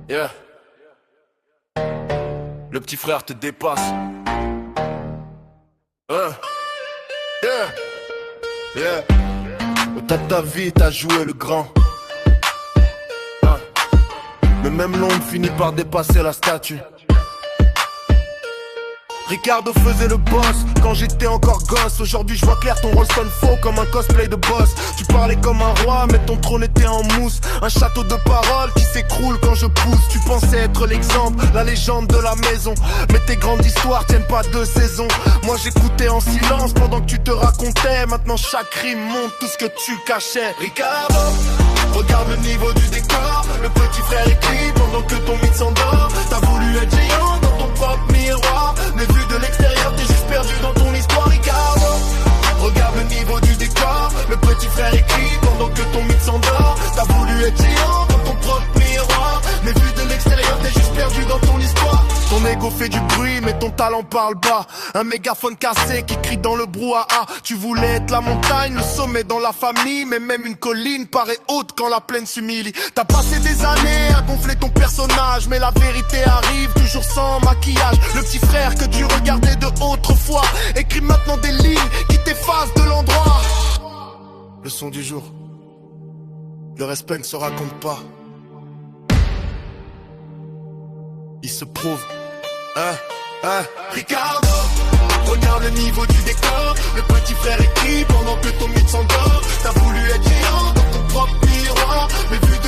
Yeah. Le petit frère te dépasse. Yeah. Yeah. Au tas de ta vie, t'as joué le grand. Mais même l'ombre finit par dépasser la statue. Ricardo faisait le boss quand j'étais encore gosse. Aujourd'hui je vois clair, ton rôle sonne faux comme un cosplay de boss. Tu parlais comme un roi mais ton trône était en mousse. Un château de paroles qui s'écroule quand je pousse. Tu pensais être l'exemple, la légende de la maison. Mais tes grandes histoires tiennent pas deux saisons. Moi j'écoutais en silence pendant que tu te racontais. Maintenant chaque rime montre tout ce que tu cachais. Ricardo, regarde le niveau du décor. Le petit frère écrit pendant que ton mythe s'endort. T'as voulu être géant dans ton propre miroir, mais vu de l'extérieur t'es juste perdu dans ton histoire. Ricardo, regarde le niveau du décor. Le petit frère écrit pendant que ton mythe s'endort. T'as voulu être géant dans ton propre miroir, mais vu de l'extérieur t'es juste perdu dans ton histoire. Ton ego fait du bruit mais ton talent parle bas. Un mégaphone cassé qui crie dans le brouhaha. Tu voulais être la montagne, le sommet dans la famille, mais même une colline paraît haute quand la plaine s'humilie. T'as passé des années à gonfler ton personnage, mais la vérité arrive toujours sans maquillage. Le petit frère que tu regardais de autrefois écrit maintenant des lignes qui t'effacent de l'endroit. Leçon du jour: le respect ne se raconte pas, il se prouve. Ricardo, regarde le niveau du décor. Le petit frère écrit pendant que ton mythe s'endort. T'as voulu être géant dans ton propre miroir, mais vu de